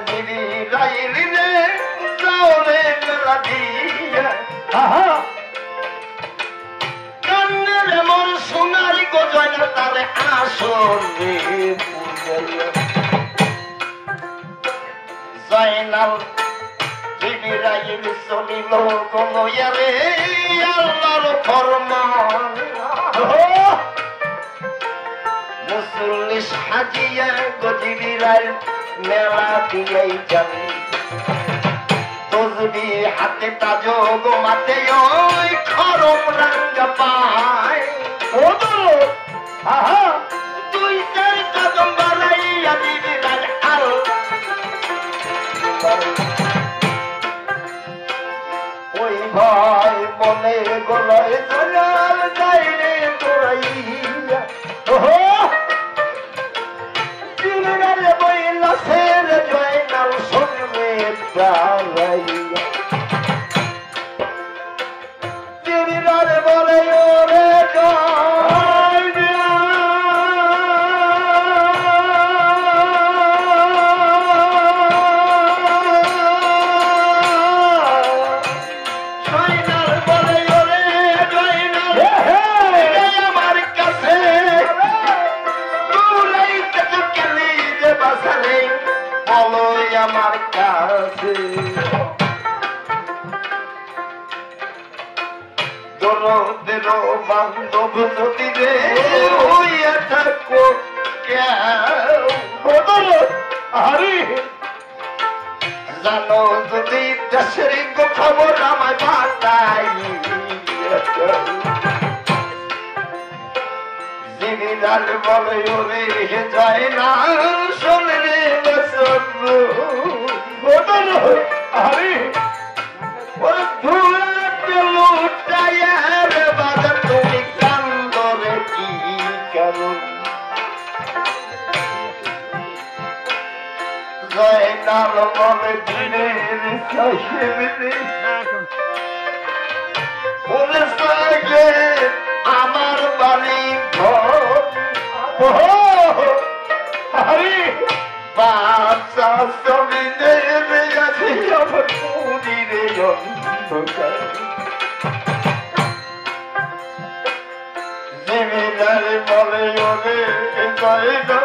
জিবরাইল রে যাও রে মেলা দিয়া কান্নের মন সোনারি গজয় না তারে আসল রে জয়নাল জিবরাইল চলিল গলয়া রে আল্লাহর ফরমান মুসল্লিশ হাজিয়া গজিবিরাই মেলা দিয়াই যান তসবি হাতে তাজো গো মাতে ওই খরম রঙ্গ পায় তুই চার কদম বাড়াইয়া জিবিরাই আল ওই ভাই বলে গলায় জলাল যাই রে তোরাইয়া জিবরাইল বইলা সের জয়নাল শুনবে দাঁড়াইয়া জিবরাইল বলে ওরে আমার কাছে দরদের বান্ধব যদি রে হইয়া থাকো আরে জানো যদি দেশের খবর আমায় বাতাই জিবরাইল বলে ওরে যায় না শুনলে আরে ওরে ধুলাতে লুটাইয়ার বাজার তুমি কান্দরে কি কারণ জয়নাল বলে দিনের সাহেবরে ওরে সাগে আমার বাড়ি ঘর আরে বাচ্চা জমিনে আছে আমার মনিরে জিবরাইল বলে ওরে যাই না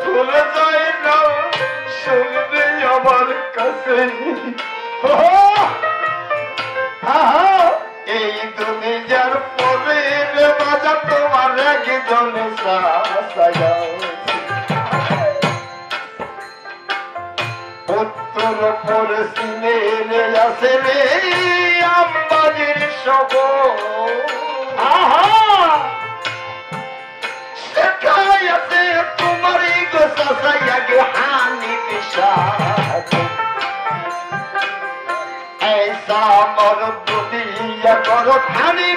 ভুলে যাই না শুনবে আমার কাছে এই দুনিয়ার পরে বাজার তোমার একজনে উত্তর পরে সিনে আসে রে আম্বাজির সব সেটাই আছে তোমারই গোসাইয়াকে হানি বিষাদ ऐसा मर दुनिया करो खानी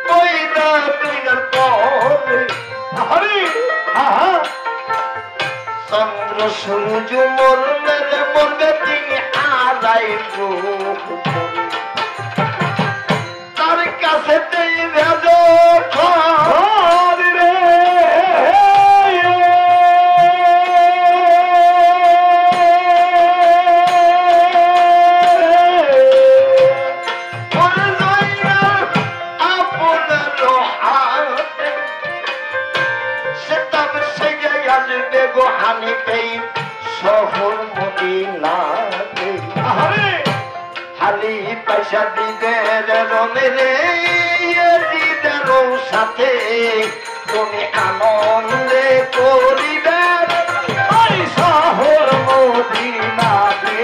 कोई ना दिनर पौधे हरी चंद्र सूरज मोर मेरे मोरे दिन आलाई रूप तार कासे तेरी भेजो खानी रे আমি পেই শহর মদিনাতে হালি পয়সা দিদের রনে রে দিদের সাথে তুমি আনন্দে করিবে ওই শহর মদিনাতে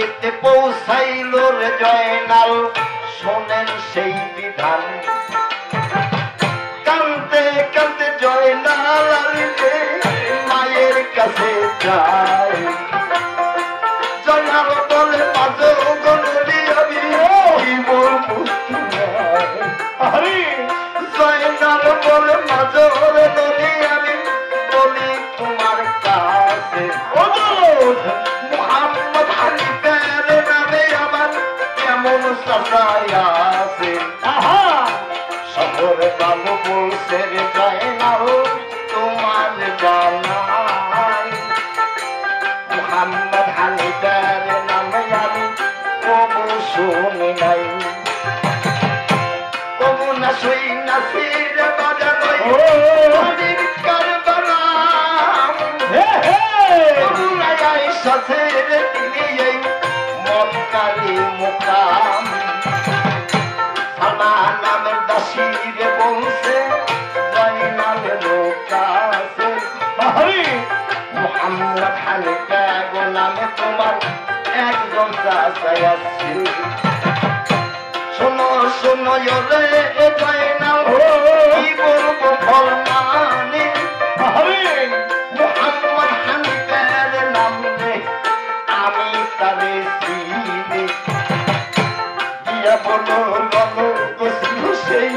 বাড়িতে পৌঁছাইল রে জয়নাল শোনেন সেই বিধান কানতে কানতে জয়নাল মায়ের কাছে যায় জয়নাল বলে মাঝে গলি আমি জয়নাল বলে মাঝে গলি আমি বলি তোমার কাছে মোহাম্মদ হানিফের নামে আমার কেমন সাজায় আছে শহরে বাবু বলছে রে জয়নাল তোমার জানাই মোহাম্মদ হানিফের নামে আমি কবু শুনি নাই কবু না শুই না ফির বাজানোই হরির কারবালাম কবু না আইসাছে রে তিনি এই মক্কারি মুকাম সালমান নামের দাসীরে বলছে জয়নালের কাছে মোহাম্মদ হানিফা গোলামে তোমার একজন চাচাই আছে শোনো শোনো রে জয়নাল কি বলবো ফল মানে মোহাম্মদ হানিফার নাম রে আমি তারে চিনি দিয়া বলো গলো সেই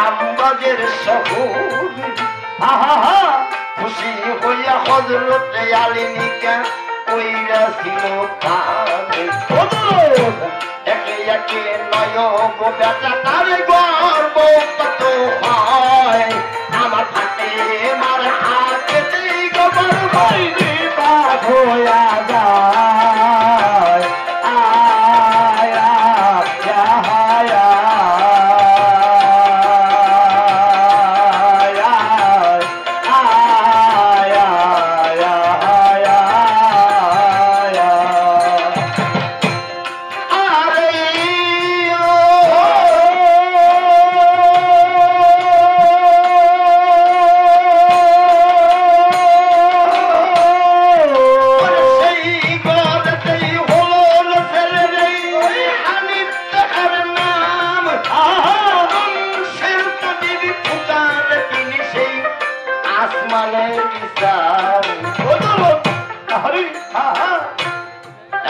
আমবাগের শহর খুশি হইয়া হযরত আলী নিকা কইরা ছিল কানে একে একে নয় গো বেটা তার গর্ব কত হয় আমার হাতে মার হাতে গোবর হই দিবা হইয়া যায় আয়া আয়া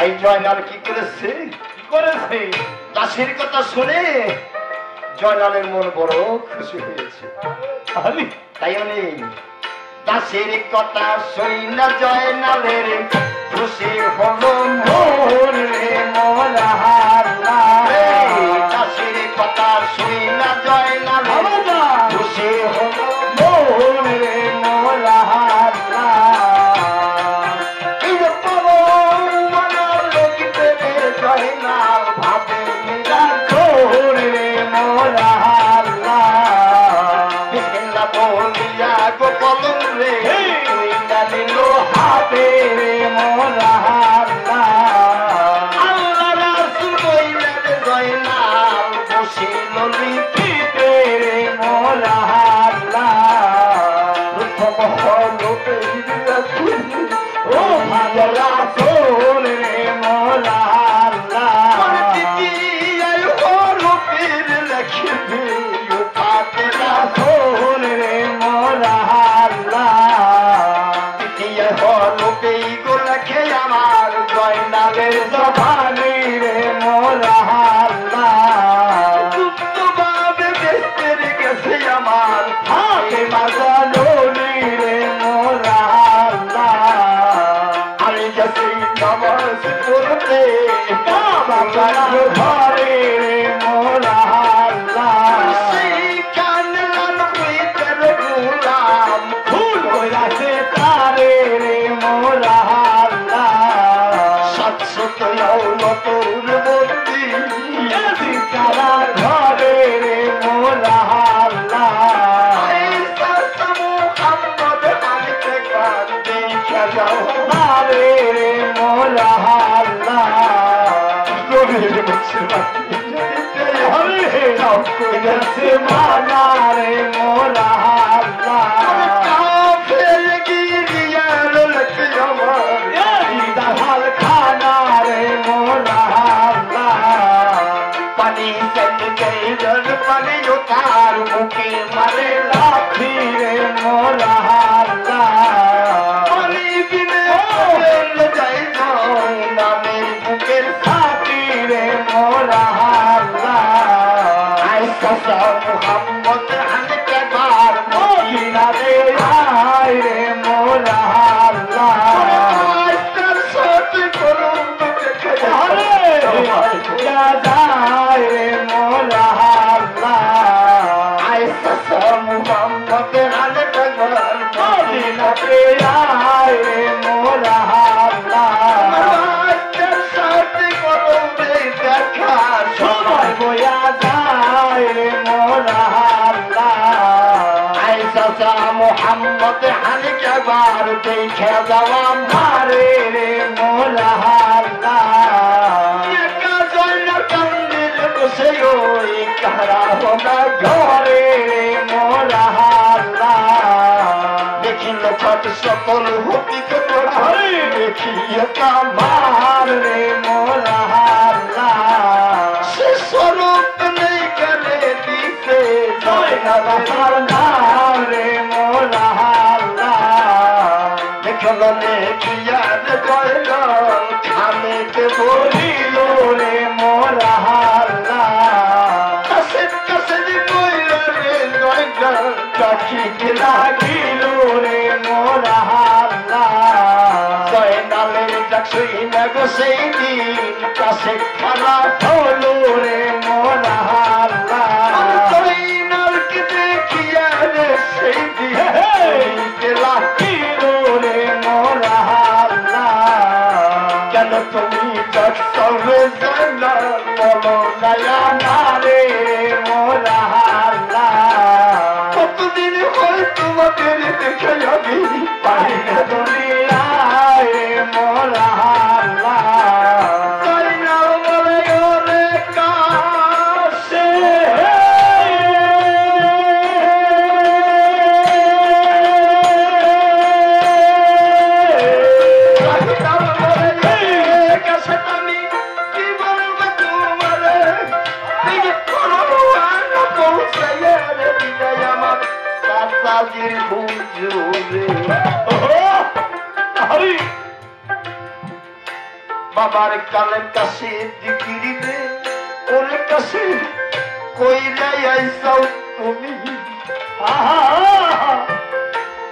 এই জয়নাল কি করেছে দাসের কথা শুনে জয়নালের মন বড় খুশি হয়েছে তাই উনি দাসের কথা শুনে জয়নালের খুশি হলো মন রে মোলাহাল্লা দাসের কথা শুনে জয়নাল খুশি হলো মন রে মোলাহাল্লা জয়নাল ভাবে রে মোলাহাল্লা বিসমিল্লাহ বলিয়া গো কলম রে নিল হাতে রে মোলাহাল্লা আল্লাহ রাসূল কইলেন জয়নাল বসিল লিখিতে রে মোলাহাল্লা প্রথম হলো ও ভালো রাসূল রে মোলাহাল্লা রাসূল রে মোলাহাল্লা গোলকে আমার জয়নালের জবানি রে মোলাহাল্লা ভাবে বেস্তের গেছে আমার হাতে মাজালি রে মোলাহাল্লা আমি গেছি নামাজ পড়তে কাবা ঘরে রে মোলাহাল্লা তারে রে মোলাহাল্লা সাতশত তোর বন্দি কারা ঘরে রে মোলাহাল্লা মোহাম্মদ হানিফে কান্দে তারে রে মোলাহাল্লা মানা রে মোলাহাল্লা খানা রে কইলেন পানিও তার মুখে মারে লাথি রে মোরা আল্লাহ পানি বিনে যাই নামের বুকের সাথী রে মোরা আল্লাহ আইসা মুহাম্মদ হানকে বার মদিনা রে আয় রে মোরা আল্লাহ আইসার সাথে করুন দেখে আরে যায় রে মোরা আল্লাহ আইসা মুহাম্মদ হানকে বার মদিনা রে আয় রে মোরা আল্লাহ আইসার সাথে করুন দেখা সময় বয়া যায় রে মোরা আল্লাহ আইসা মুহাম্মদ হানকে বার দেখে যাওয়া মারে রে মোরা আল্লাহ একা জয়না কান্দির বসে ওই কারা হোনা ঘরে রে মোরা আল্লাহ দেখিল কত সকল হকিকত ঘরে দেখি একা মার রে মোরা আল্লাহ সে স্বরূপ নেই গেলে দিতে জয়না বাবার নাম রে মোরা আল্লাহ দেখল দেখিয়া জয়ল খামেতে বলিল রে মোরা আল্লাহ কাছে কাছে কইল রে জয়ল চাখিতে লাগিল রে মোরা আল্লাহ জয়নালের ডাক শুইনা গো সেই দিন কাছে খানা হলো রে মোরা আল্লাহ জয়নালকে দেখিয়া রে সেই দিন লাগিল রে মোরা আল্লাহ কেন তুমি সবে জয়নাল বলো নয়া নারে মোরা আল্লাহ কতদিন হয় তোমাদের দেখে আমি পাই না দুনিয়ায় মোরা আল্লাহ জয়নাল বলে ওরে কাছে বাবার কালের কাছে দিকিরিতে ওর কাছে কইলে আইসাও তুমি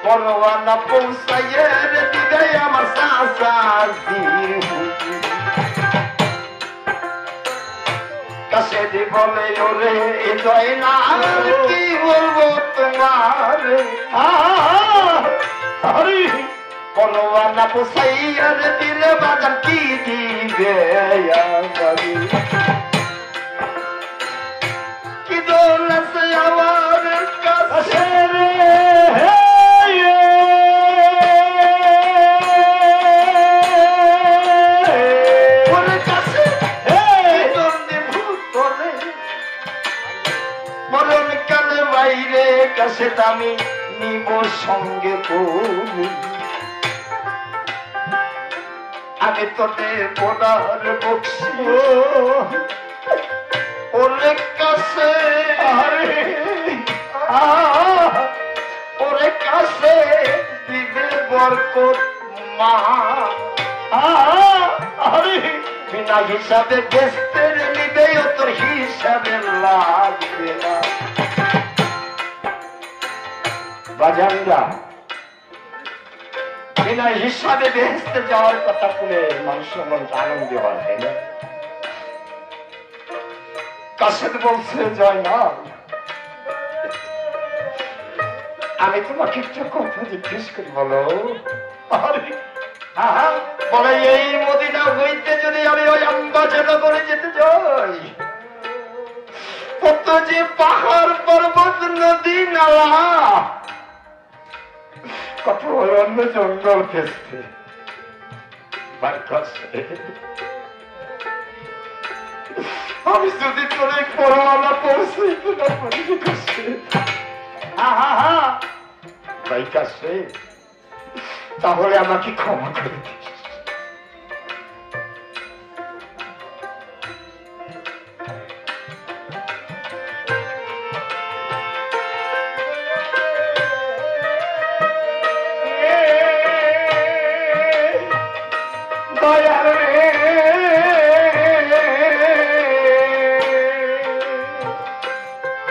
পরওয়ানা পৌঁছাইয়ে দিলে আমার সাসাজির কাছে দি বলে ওরে জয়না কি বলবো তোমার পরওয়ানা পৌঁছাইয়া দিলে বাজার কি দিবে কি দোল আছে আমার কাছে রে মরণ কালে বাইরে কাছে আমি নিব সঙ্গে করি আমি তোদের বোনার বকছি ওরে কাছে ওরে কাছে দিবে বরকত মা বিনা হিসাবে বেচতে নিবে তোর হিসাবে লাগবে না বাজানরা বিনা হিসাবে বেহেস্তে যাওয়ার কথা শুনে মানুষের মন আনন্দ হয় তাই না কাশেদ বলছে জয় না আমি তোমাকে একটা কথা জিজ্ঞেস করি বলো বলে এই মদিনা হইতে যদি আমি ওই আম্বাজার করে যেতে যাই কত যে পাহাড় পর্বত নদী নালা কত অন্য জঙ্গল ফেসতে আমি যদি তোর পরোয়ানা পৌঁছাইতে না পারি ভাই কাছে তাহলে আমাকে ক্ষমা করে দিস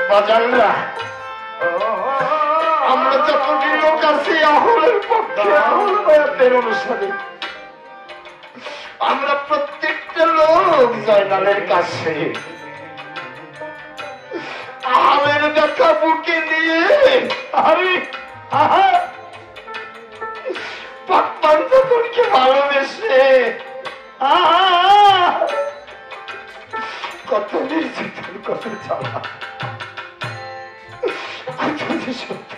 বাজানরা আমরা যতটি লোক আছি আহলের পক্ষে আহল বয়াতের অনুসারে আমরা প্রত্যেকটা লোক জয়নালের কাছে আহলের ব্যথা বুকে নিয়ে আমি পাঞ্জাতনকে ভালোবেসে কত নির্যাতন কত জ্বালা কত যে সত্য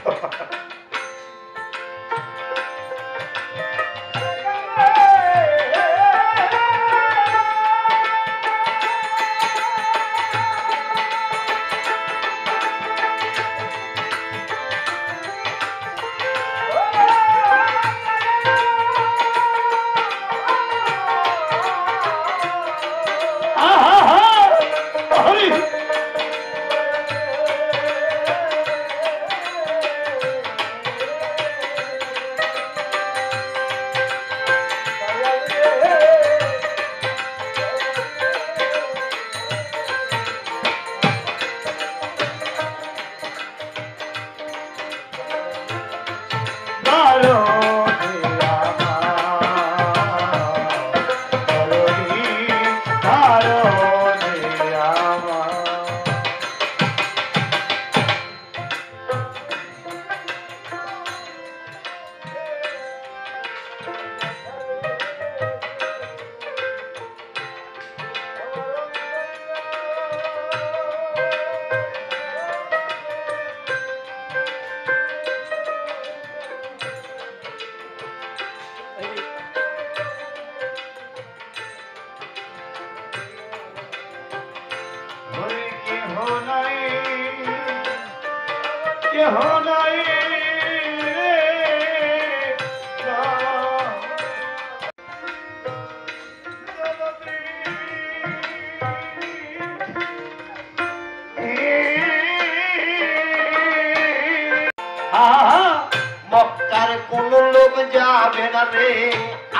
মক্কার কোন লোক যাবে না রে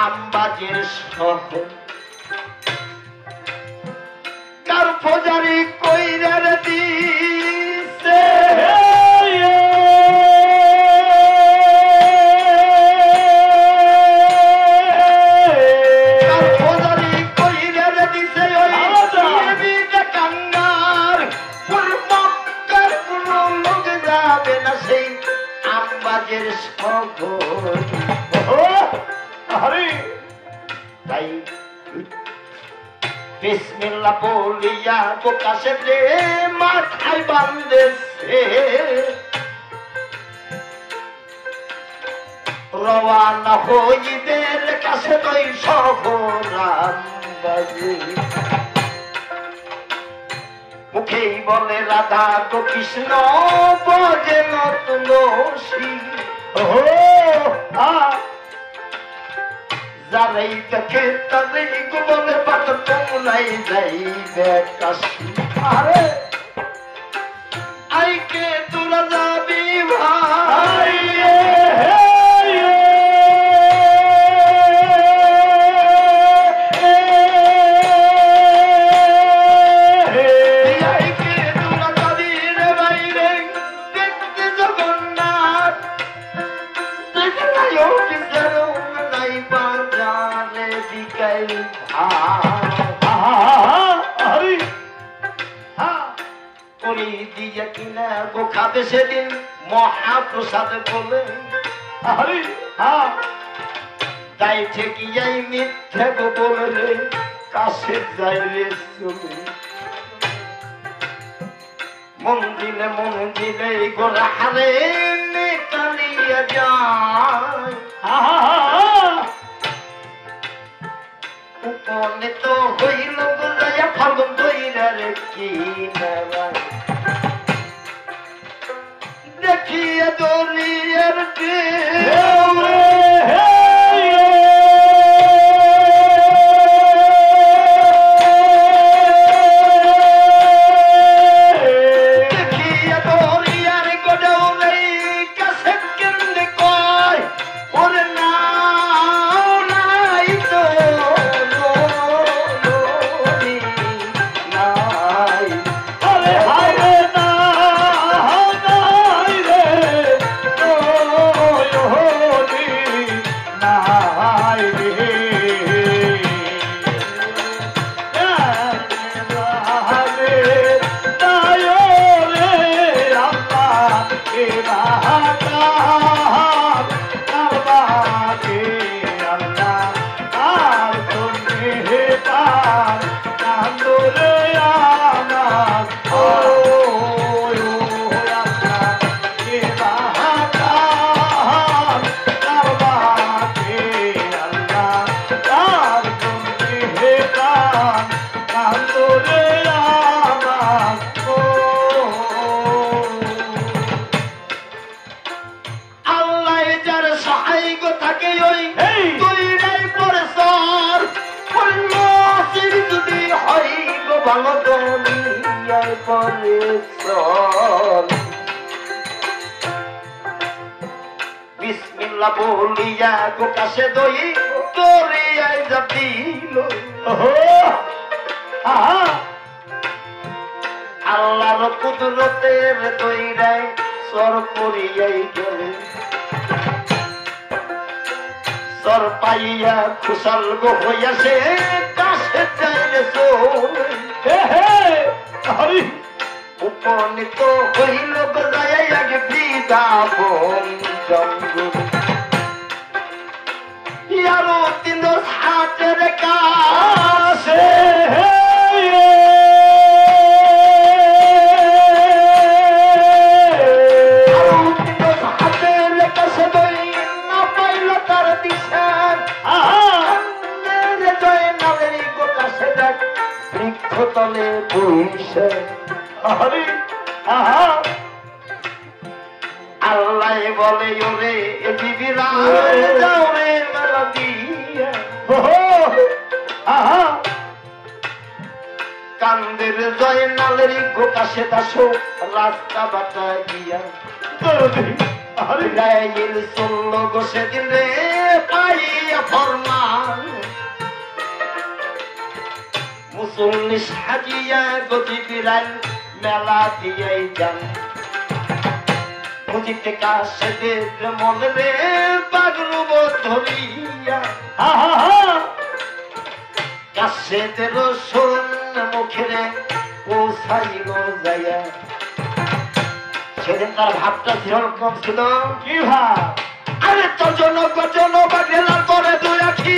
আমবাজের শহর কার ফৌজারি কইরার দিছে কার ফৌজারি কইরার দিছে ওই বিটা কাঙ্গার মক্কার কোন লোক যাবে না সেই আমবাজের শহর তাই বিসমিল্লাহ বলিয়া প্রকাশে মাথায় বান্ধেছে রওয়ানা হইদের কাছে কই শহর আমবাজে মুখেই বলে রাধা গো কৃষ্ণ বজে নতুলসী যারাই দেখে তাদের বলে পাত তোমরাই যাইবে কাশি আরে আইকে তোরা যাবি ভাই খাবে সেদিন মহাপ্রসাদ বলে তাই থেকে যাই মিথ্যে বলে কাছে যাই রে চলে মন্দিরে গোলা হারে কালিয়া যায় উপনীত হইল গোলাইয়া ফাগুন দইরার কি দেখিয়া দলিয়ার হায় আল্লাহ বলিয়া গোকাশে দই দরিয়ায় যাবিল আল্লাহর কুদরতের দইরায় সর পড়িয়াই গেলে সর পাইয়া খুশাল গো হইয়াছে কাছে যাইলে চলে উপনীত হইল যায় আগে বৃন্দাবন জঙ্গল ইয়ারো তিন হাতের কাছে তলে বইছে আল্লাহ বলে ওরে বিবিরা যাও রে মেলা দিয়া কান্দের জয়নালের গোকাশে দাসো রাস্তা বাটা গিয়া গাইল চলল গো সেদিন রে পাইয়া ফরমান মুসল্লি সাজিয়া গতি বিরান মেলা দিয়াই যান বুঝিতে কাছে দেব মন রে পাগলুব ধরিয়া কাছে দেব শোন মুখে পৌঁছাইল যাইয়া সেদিন তার ভাবটা যেরকম ছিল কি ভাব আরে তোর জন্য গজন বা গেলার পরে দুই আখি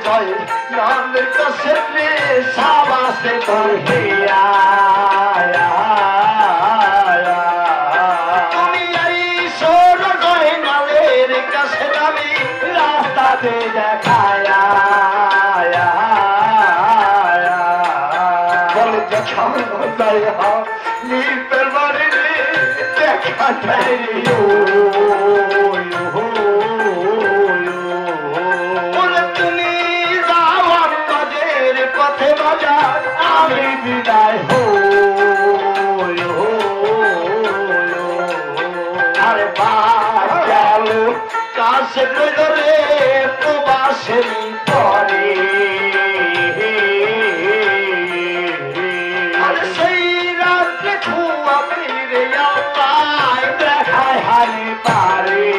জয় বিদায় নামের কাছে সাবাসে তোর হিয়া তুমি এই সোর নালের কাছে নামি রাস্তাতে দেখায়া বলে দেখা নিপের বাড়ি দেখা যায় তুমি যাও আমাদের পথে বাজার আমি বিদায় আর বাদ গেল কাছে ধরে প্রবাসের পরে আর সেই রাত্রে খুয়া ফিরে আল্লাহ দেখায় হারি পারে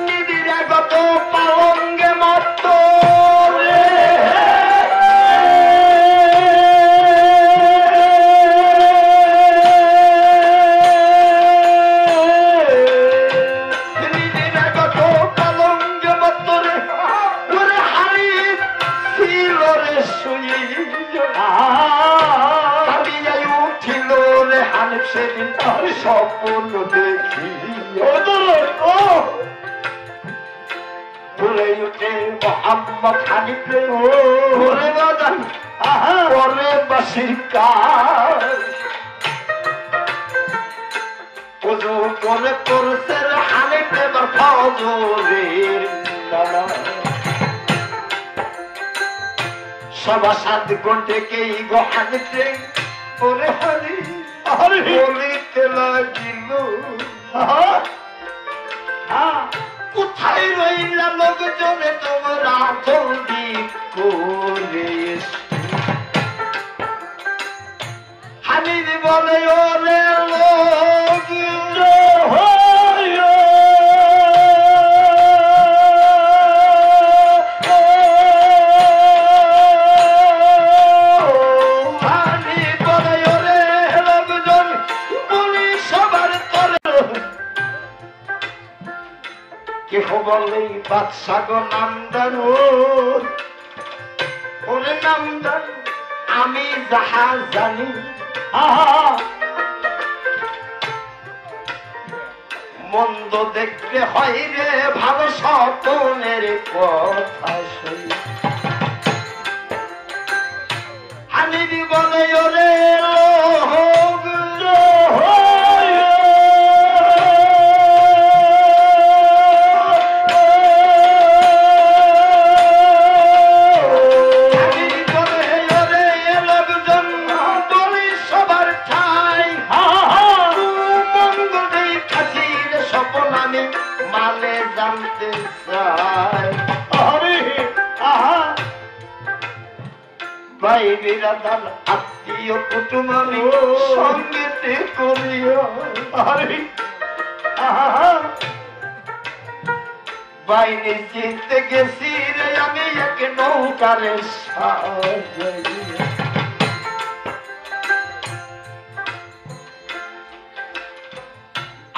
নিদিরা গত পালঙ্গে মত সেদিন তার স্বপ্ন দেখি ভুলে উঠে মোহাম্মদ হানিফে ভুলে বাজান পরে বাসির কাজ পুজো করে করছে হানিফে ফজরের সবা 7 ঘন্টেকেই গো হানিফে ওরে হানি বলিতে লাগিল কোথায় রইলা লোকজনে তোমরা জলদি করে হানির বলে ওরে লোক কেহ বলে বাদশা গো নামদার ওরে নামদার আমি যাহা জানি মন্দ দেখতে হয় রে ভালো স্বপনের কথা শুনি হানিবি বলে ওরে ভাই বিরাদার আত্মীয় কুটুমানি সঙ্গীতে করিও বাইরে চিনতে গেছি রে আমি এক নৌকারে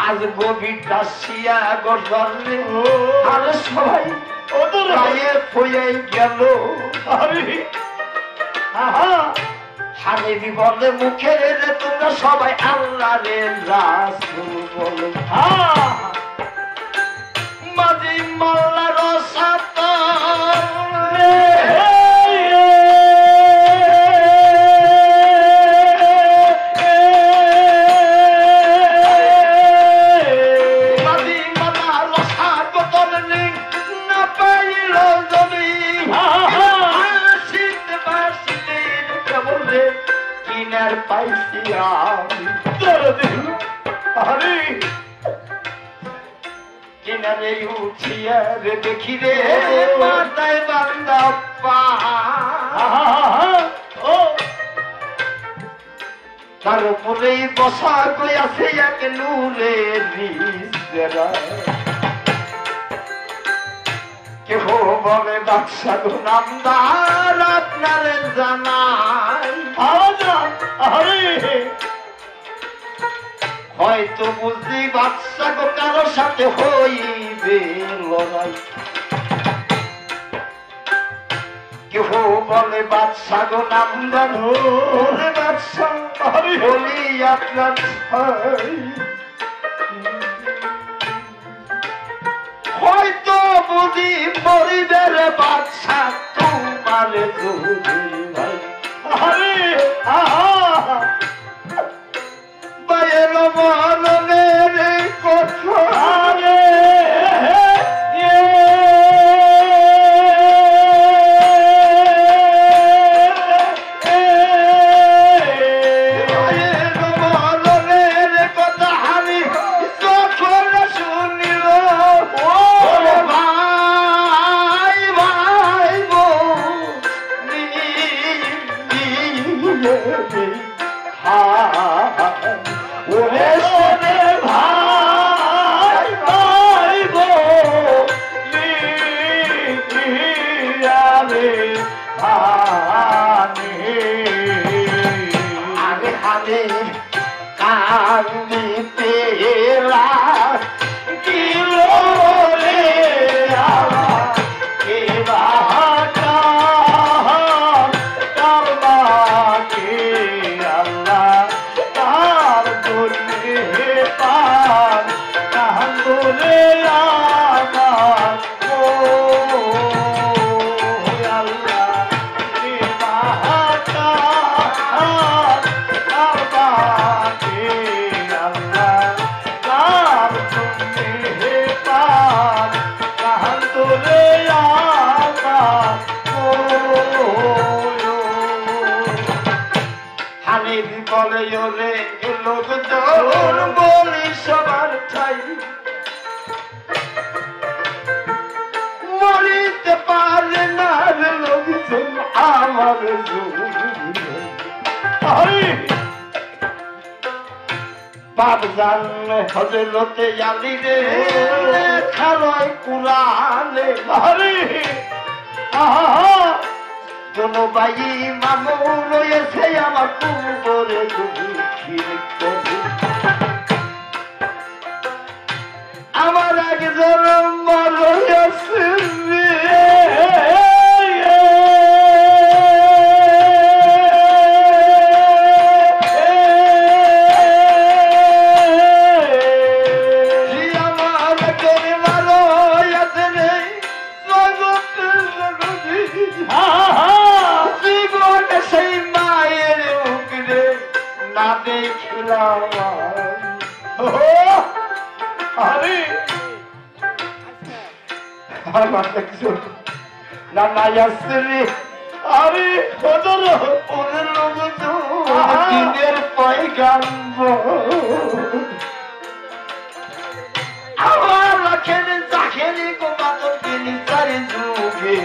আজ গভীরটা শিয়া গড়ে আর সবাই ওদের গায়ে ফুয়ে গেল হানিবি বলে মুখের রে তোমরা সবাই আল্লাহ রে রাসূল বলো মাঝি মাল্লা রসাতা পাইছি কিনারে উঠিয়া রে দেখি রে মাথায় বান্দা পা তার উপরেই বসা গিয়াছে এক নূরের রিসরা কেহ বলে বাদশা গো নামদার আপনার জানাই হয়তো বুঝি বাদশা গো কারো সাথে হইবে হবে লড়াই কেহ বলে বাদশা গো নামদান বলে বাদশা বলি আপনার হয়তো বুঝি মরিবের বাদশা তোমার ভাই আরে বাইর মরণের কথা রে বাবজান হযরতে আলী রে খালয় কুরআনে হরি কোনো ভাই মামু রয়েছে আমার কুবরে দুঃখীর কবি আমার একজন মরয়েছে দিনের পয়গাম আমার রাখেন চাখেনি গোমাতর তিনি চারি যুগে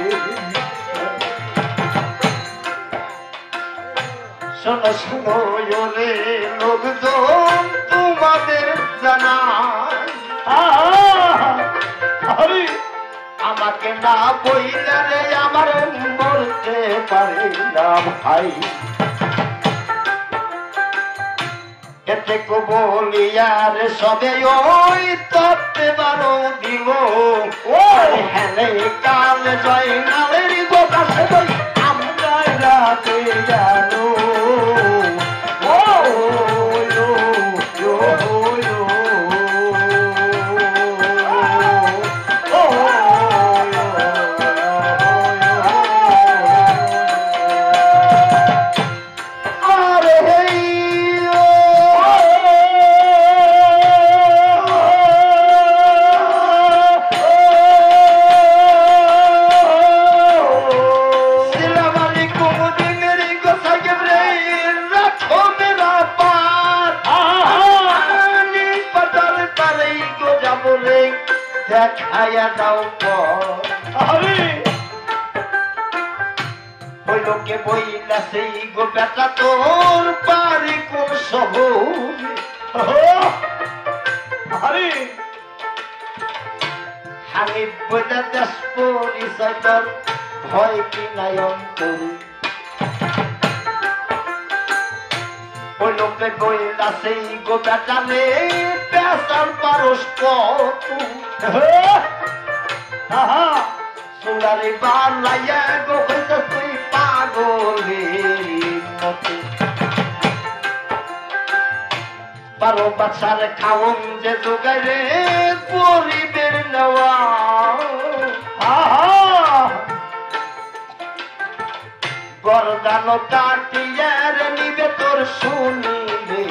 শোনো শোনো রে লোকজন তোমাদের জানা আমাকে না বইলে রে আমার মরতে পারি না ভাই এতে কো বলিয়ার সবে ওই তত্ত্বে বারো দিব হেলে কাল জয় নালের গোকাশে আমরা রাতে জানো দেখাইয়া দাও ওই লোকে বইলা সেই গো বেটা তোর বাড়ি কোন শহর হানি বইটা দেশ পরিচয় তোর ভয় কি নাই অন্তরে ওই লোকে বইলা সেই গো বেটা রে পেশার পারস কত সুলারি বালাইয়া গো হইতে তুই পাগলের মতো 12 বাচ্চার খাওন যে যোগাই রে গরিবের নেওয়া গরদান কাটিয়ার নিবে তোর শুনিবে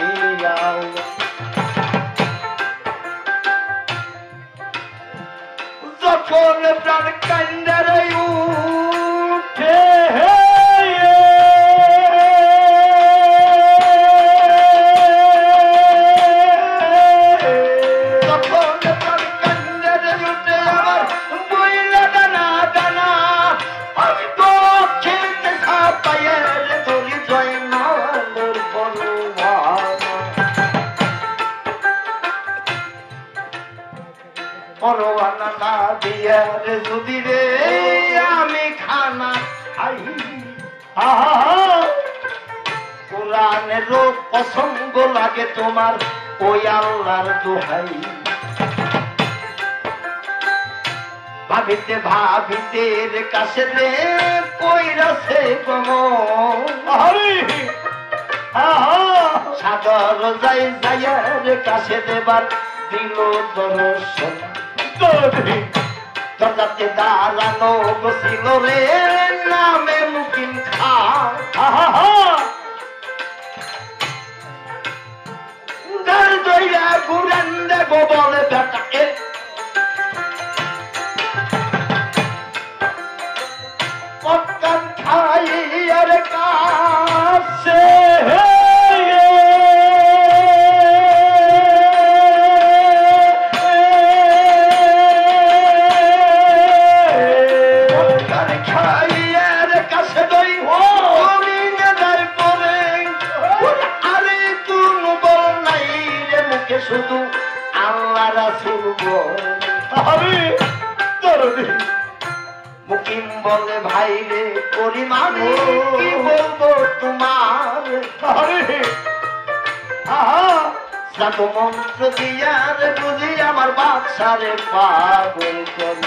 যখন প্রাণ কান্দারে উঠে পরোয়ানা না দিয়া রে যদি রে আমি খানা খাই কোরআনের পছন্দ লাগে তোমার ওই আল্লাহর দোহাই ভাবিতে ভাবিতে রে কাছে রে কইরাছে সাদর যাই যাইয়ার কাছে দেবার দিল দর্শন দরজাতে দাঁড়ানো বসিল রে নামে মুকিম খা ঘুরেন দেব বলে বেটাকে পটকান খাই আর কাছে শুধু আল্লাহ রাসূল মুকিম বলে ভাই রে পরিমাণ কি বলবো তোমার সাধু মন্ত্র দিয়া রে বুঝি আমার বাদশারে পাগল করে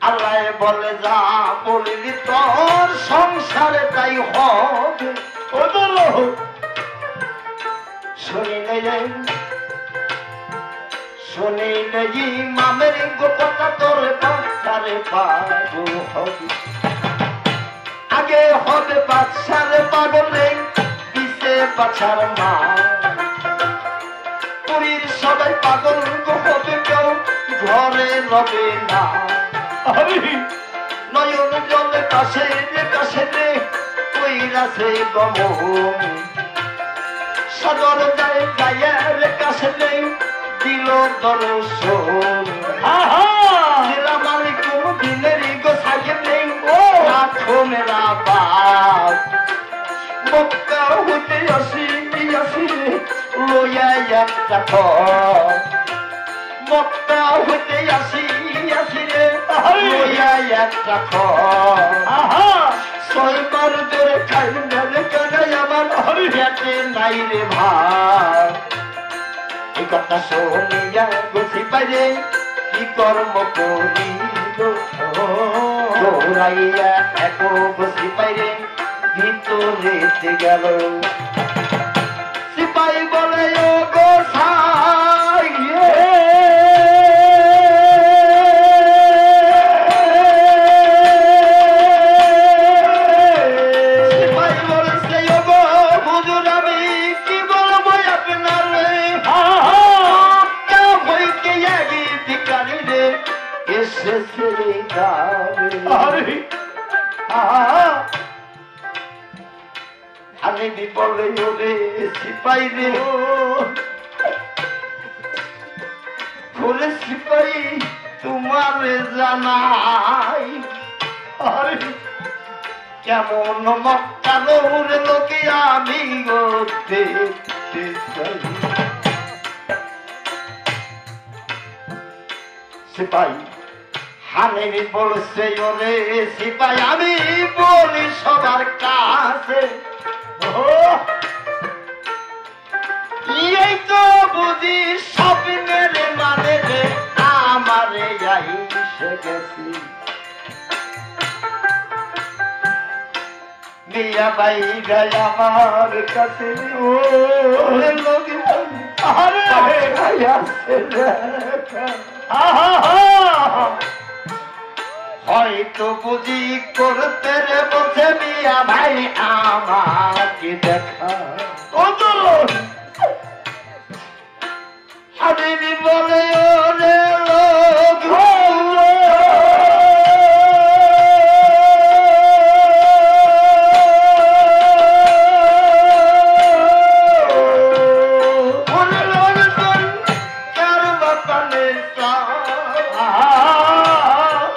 আল্লাহ বলে যা বলিলি তোর সংসারে তাই হবে ও বলো শুনিলে ইমামের কথা তোর বাচ্চারে পাগল হবে আগে হবে বাচ্চারে পাগল রে পিছে বাচ্চার মা পুরীর সবাই পাগল হবে কেউ ঘরে রবে না নয়ন জলে কাছে রে কইরাছে গমন সাদর যায় গায়ের কাছে নেই দিল দর্শন দিলাম আলাইকুম দিনের গো সাহেব নেই রাখো মেরা বাপ মক্কা হইতে আসি লইয়া একটা ঘর মক্কা হইতে আসি রে লইয়া একটা ঘর 6 বার ধরে খাই না রে কানাই আমার পেটে নাই রে ভাত এই কথা শুনিয়া গছি পাইরে কি কর্ম করিল দৌড়াইয়া এক গছি পাইরে ভিতরে গেল সিপাহী বলে ও গোসাই আমি বিপলে ওরে সিপাই রে ফুলে সিপাই তোমার জানাই কেমন মক্কার লোকে আমি গো দেখতে চাই সিপাই হানেরি বলছে ওরে সিপাই আমি বলি সবার কাছে এই তো বুঝি সব স্বপ্নের মানে রে আমারে আইসে গেছি মিয়া ভাই গায় আমার কাছে ও লোক আরে হয়তো বুঝি করতে রে বসে মিয়া ভাই আমাকে দেখা ও তো হাবিবি বলে ওরে লোক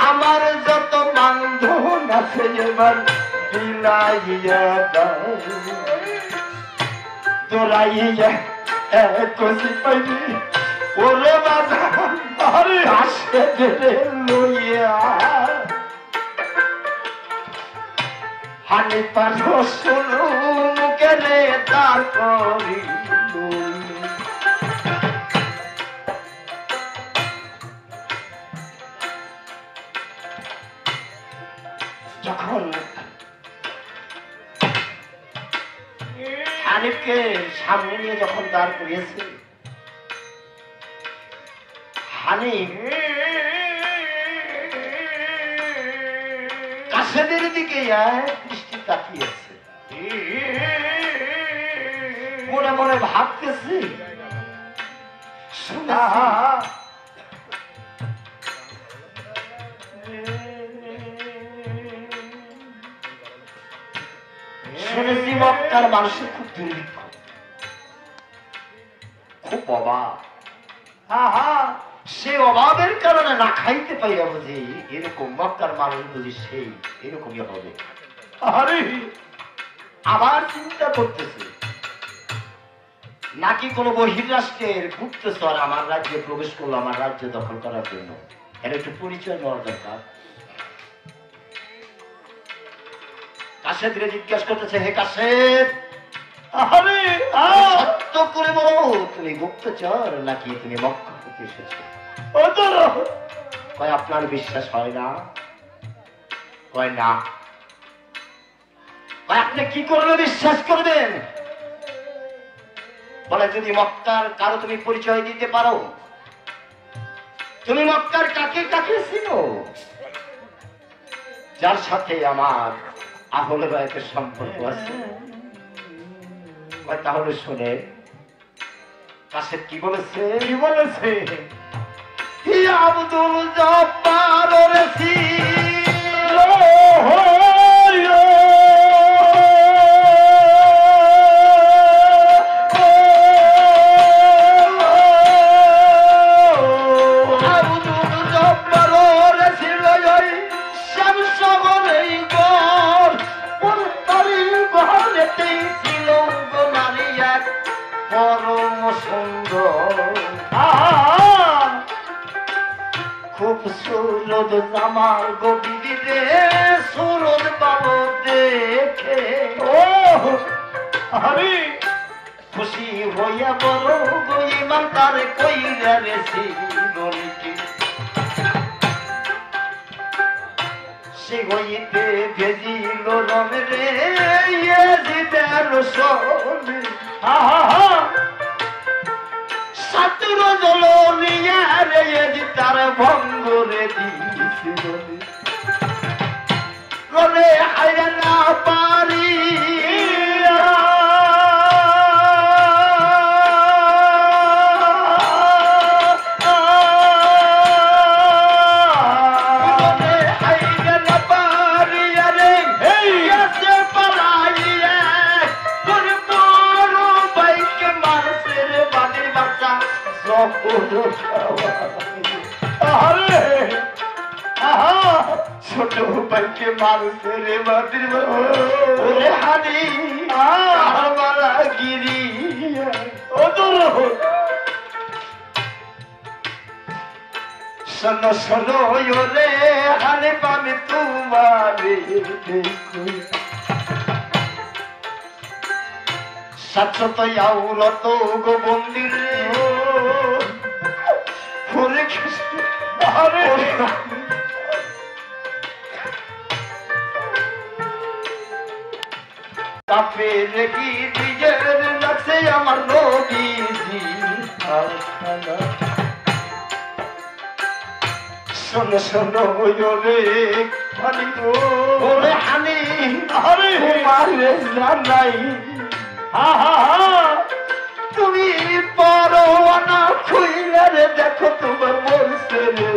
আমার যত বান্ধব আছে এবার বিলাইয়া দোলাইয়া কষি পাইনি ওরে বাধা আরে আসে ধরে লইয়া হানি পানো শুনু মুখে তার করি যখন হানিফকে সামনে নিয়ে যখন দাঁড় করিয়েছে হানিফ কাশেদের দিকে দৃষ্টি তাকিয়েছে মনে মনে ভাবতেছে শুনেছি মক্কার মানুষের খুব দুর্ভিক্ষ খুব অভাব সে অভাবের কারণে না খাইতে পাইয়া বুঝি এরকম মক্কার মানুষ বুঝি সেই এরকমই হবে আরে আবার চিন্তা করতেছে নাকি কোন বহির্রাষ্ট্রের গুপ্তচর আমার রাজ্যে প্রবেশ করলো আমার রাজ্য দখল করার জন্য এর একটু পরিচয় নেওয়া দরকার কাশেদরে জিজ্ঞাসা করতেছে হে কাশেদ আরে সত্য করে বলো তুমি গুপ্তচর নাকি তুমি মক্কা থেকে এসেছো কয় আপনার বিশ্বাস হয় না কয় না কয় আপনি কি করলে বিশ্বাস করবেন বলে যদি মক্কার কারো তুমি পরিচয় দিতে পারো তুমি মক্কার কাকে কাকে চিনো যার সাথে আমার আহলে বায়তের সম্পর্ক আছে তাহলে শুনে কাশেদ কি বলেছে আব্দুল জব্বার পরম সুন্দর খুব সুরদ জামার গভীরে সুরদ বাবু দেখে ও আরে খুশি হইয়া বলো গইমান তার কইরা রেছি গরিকে সে গইতে ভেজিল রং রে ইয়েজিদের সোনে সাতুর জলিয়া রে তার ভঙ্গরে দিয়েছিল রলে হাইরা না পারি ছোট ভাইকে মানুষে রে বাদির হানি আমারা গিরি শোনো শোনো রে হানি পাবি তোমারে সাতশত আউরত গো বন্দিরে আরে কাফের কি নিজের লাগছে আমার নবীজি শোনো শোনো ওরে খালি ওরে হানি আরে মারে জানাই হা হা হা তুমি পরোয়ানা খুইলে রে দেখো তোমার মরছে রে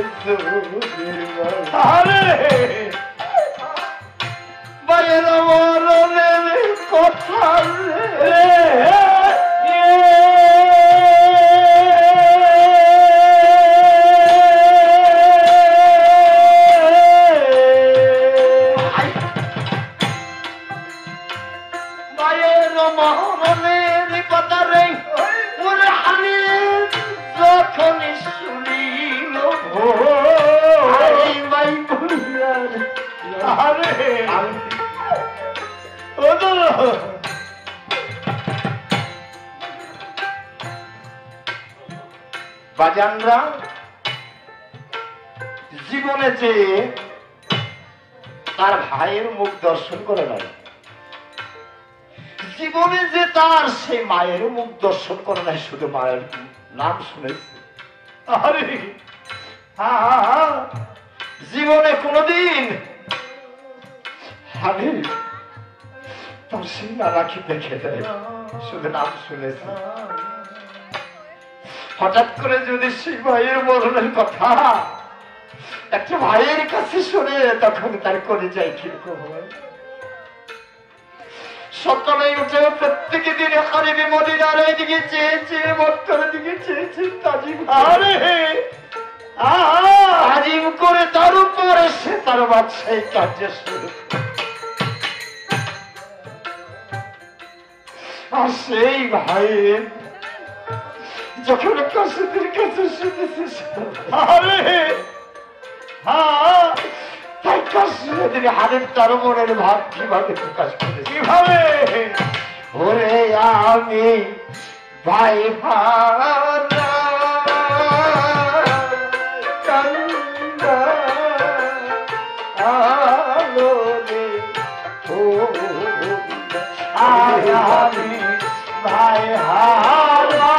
আরে বাইর মরণের কথা রে বাজানরা জীবনে যে তার ভাইয়ের মুখ দর্শন করে নাই, জীবনে যে তার সে মায়ের মুখ দর্শন করে নাই, শুধু মায়ের নাম শুনেছে। আরে জীবনে কোনদিন আমি তার সিংহা রাখি দেখে দেয়, শুধু নাম শুনেছে। হঠাৎ করে যদি সেই ভাইয়ের মরণের কথা একটা ভাইয়ের কাছে শুনে, তখন তার করে যায় কিরকম হয়। সকালে উঠে প্রত্যেকে দিনে হারিবি মদিনার দিকে চেয়েছে, মক্কার দিকে চেয়েছে, তাজিম আজিম করে তার উপরে সে তার বাদশাহী কার্য শুরু। আর সেই ভাইয়ের যখন কাশিদের কাছে শুনেছে, তাই কাশিদের হারের তার মনের ভাব কিভাবে প্রকাশ করে, কিভাবে ওরে আমি ভাই ভাড়া কান্দা আলো রে ও আমি ভাই হারা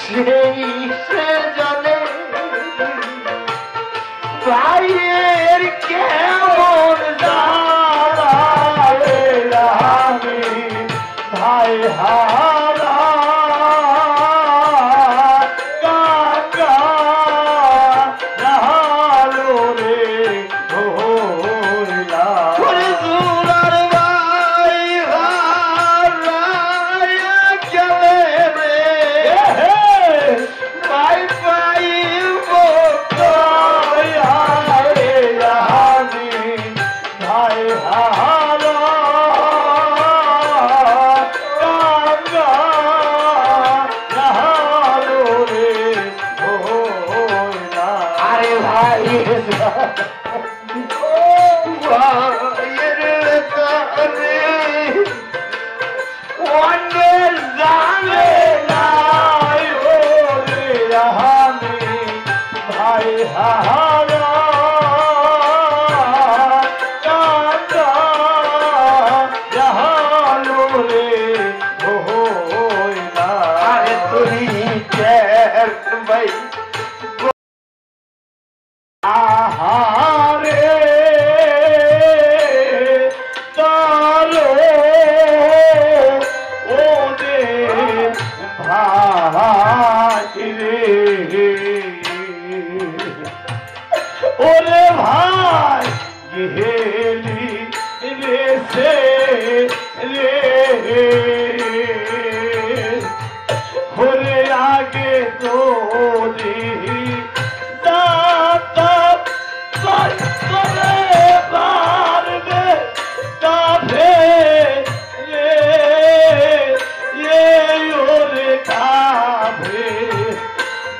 সেই সে জানে ভাইয়ের কেমন আমি ভাই হারা কাকা রাহালো রে জুরার ভাই হারা গেলে রে ভাই ভাই ভাই হারা ওরে ভাই গেলি রে সে রে ওরে আগে তো দাতা করে পারবে তবে ওরে কাবে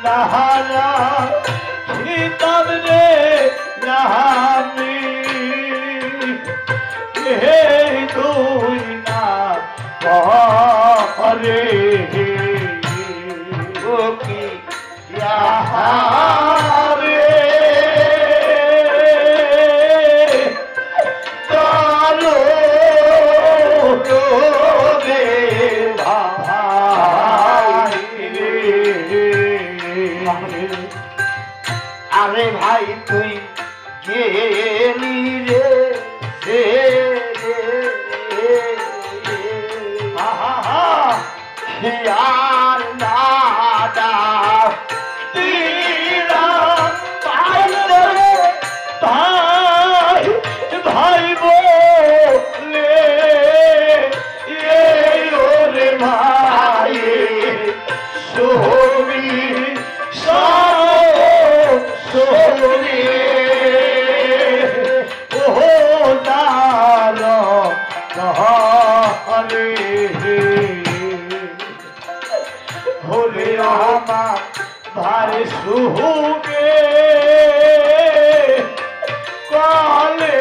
নাহারা খিতাব রে গেলি রে আর নাডা ভাই ভাই বলে ওরে ভাই ছবি সোনে ও দার হরে হরে আমার ভাই সুহুগে কলে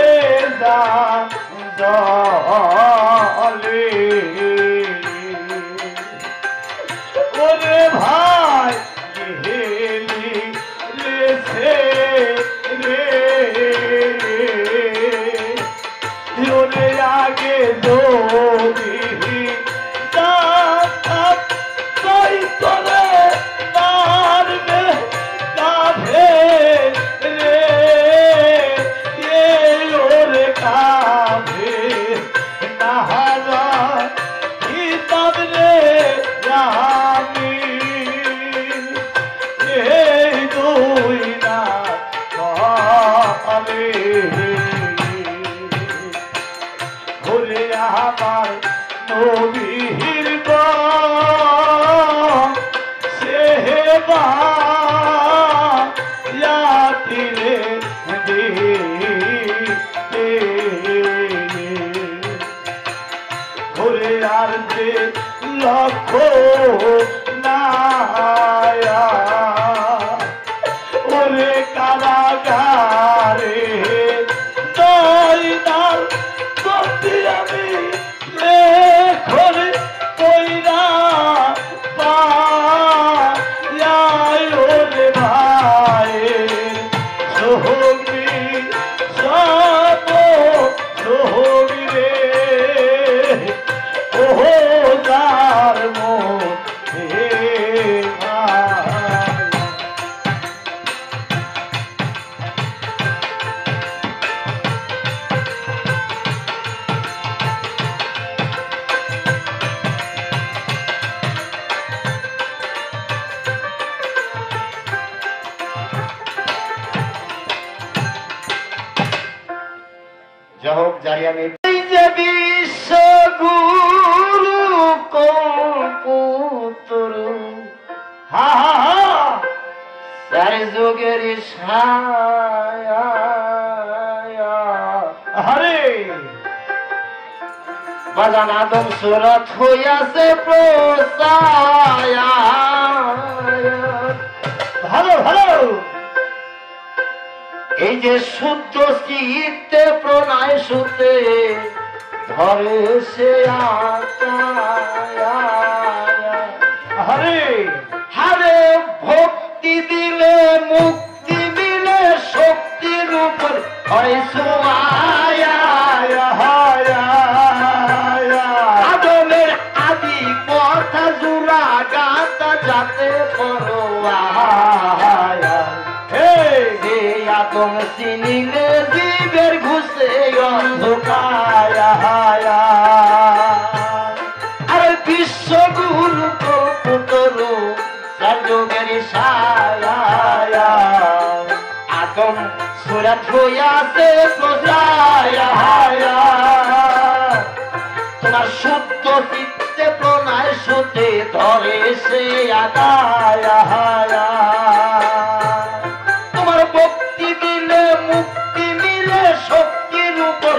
এ দলে ওরে ভাই গেলি রে ওরে আগে দৌড়ি আমার নবীর সেবা দিলে ঘুরে আর যে লক্ষ নায়া ওরে কারাগারে দইনার করতে আমি লেখরে কইরা পায় ওরে ভাই সোহবি সব সোহবি রে ওহো তার মন হে যাহোক যাই আমি বিশ্বগুরু কল্পুতর চারি যুগের হরে বাজান আদম সুরত হইয়াছে প্রসায়া ভালো ভালো এই যে শুদ্ধ চিত্তে প্রণয় সুতে ধরে সে হরে হরে ভক্তি দিলে মুক্তি মিলে শক্তির উপর হয় আদমের আদি কথা জুড়া গাতা যাতে পরোয়া আদম চিনিলে জীবের ঘুষে অন্ধকায়া আরে বিশ্বগুরু কল্পতরু যুগের ছায়া আদম সুরত হইয়াছে প্রসায়া তোমার শুদ্ধ চিত্তে প্রণয় সুতে ধরে সে আগায়া ভক্তি দিলে মুক্তি মিলে শক্তির উপর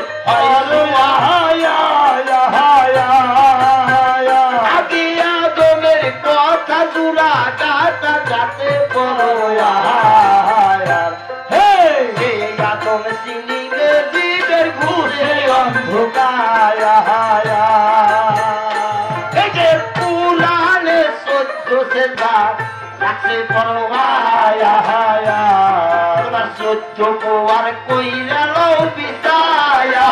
আদি আদমের কথা জুড়া গাতা যাতে পড়োয়া আদম চিনিলে জীবের ঘুরে অন্ধকায়া এই যে পুরাণে 14 সেজদা রাখছে পরোয়া তোমার 14 পোয়ার কইরা লও বিছায়া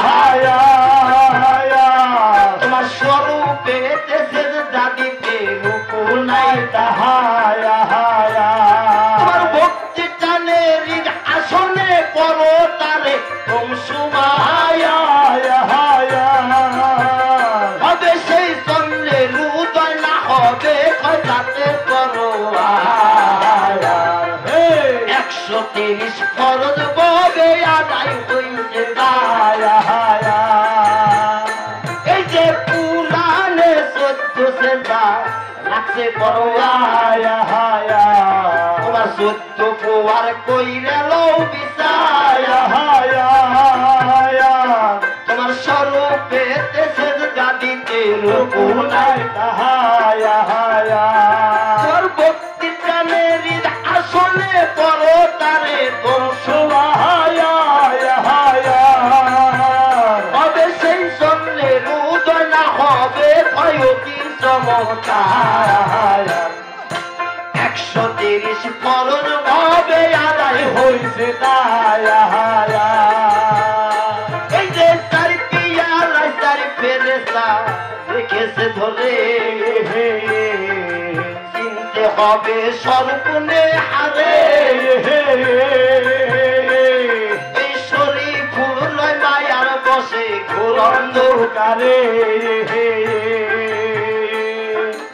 তোমার স্বরূপে সেজদা দিতে রূপ নাই তাহায়া তোমার ভক্তি টানে জিনিস ফরজ ভাবে আদায় হইছে দায়া এই যে পুরাণে 14 সেজদা রাখছে করোয়া তোমার 14 পোয়ার কইরে লও বিছায়া তোমার স্বরূপেতে সেজদা দিতে রুকু নাই তাহায়া তোর ভক্তি প্রাণের আসলে করো তারে তোর সুবাহায়া হবে সেই সন্নে রুদয় না হবে ভয়তি চমৎকার 130 ফরজ ভাবে আদায় হইছে দায়া এই যে তার পিয়ালা তার ফেরেশতা রেখেছে ধরে চিনতে হবে স্বরূপনে হারে এই শরীফুল নয় মায়ার বসে ঘোর অন্ধকারে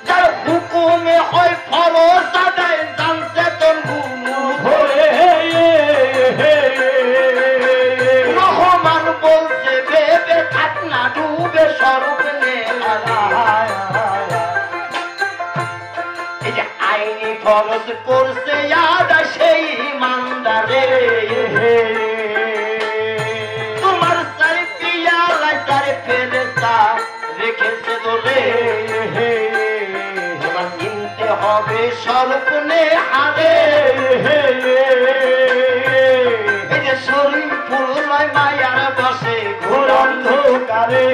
যার হুকুমে হয় ফরজ আদায় জানতে তোর গুরু ধরে রহমান বলছে ভেবে থাক না ডুবে স্বরূপ নে এই যে আইনি ফরজ করছে আদা সেই ইমানদারে তোমার সারি পিয়ালা সারি ফেরেশতা রেখেছে ধরে তোমার কিনতে হবে স্বরূপ নে হারে এই যে শরীর ফুল নয় মায়ার বসে ঘোর অন্ধকারে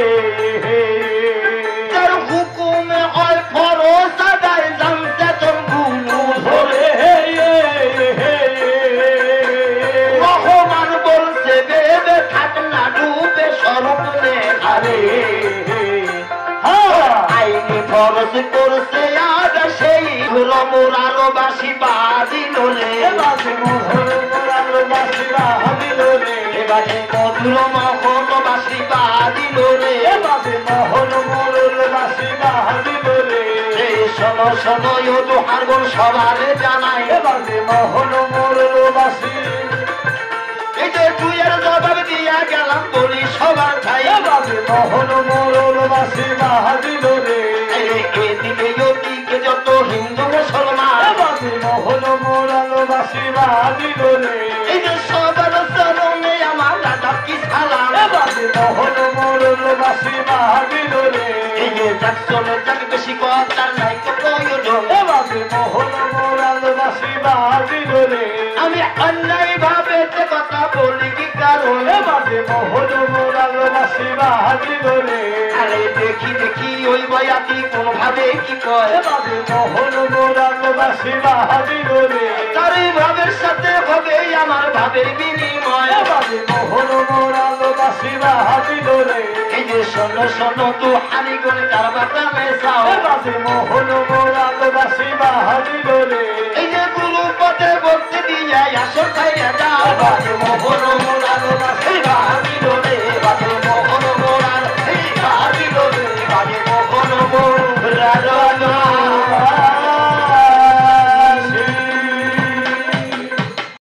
তার হুকুমে হয় ফরজ আদায় জানতে তোর গুরু ধরে রহমান বলছে ভেবে থাক না ডুবে স্বরূপ নে হারে আইনি ফরজ করছে আজ সেই মোরারবাসী বাদিল রে এবারে মধুর মহলবাসী বাদিল রে শোনো শোনো দোহার বোন সবারে জানাই এই যে তুইয়ের জবাব দিয়া গেলাম বলি সবার খাই এদিকে ওদিকে যত হিন্দু মুসলমান এই যে সবার চরণে আমার দাদা কি সালাম এই যে যাক চলে যাক বেশি কথার নাই তো প্রয়োজন আমি অন্যায় ভাবে কথা বলি কি কারণ আরে দেখি দেখি ওই বয়াতি কোন ভাবে কি কয় তার এই ভাবের সাথে হবে আমার ভাবের বিনিময় এই যে শোনো শোনো তো হানি করে তার বাতা মেশাও এই যে গুরু পথে বলতে দিয়ে আসো খাইয়া যাও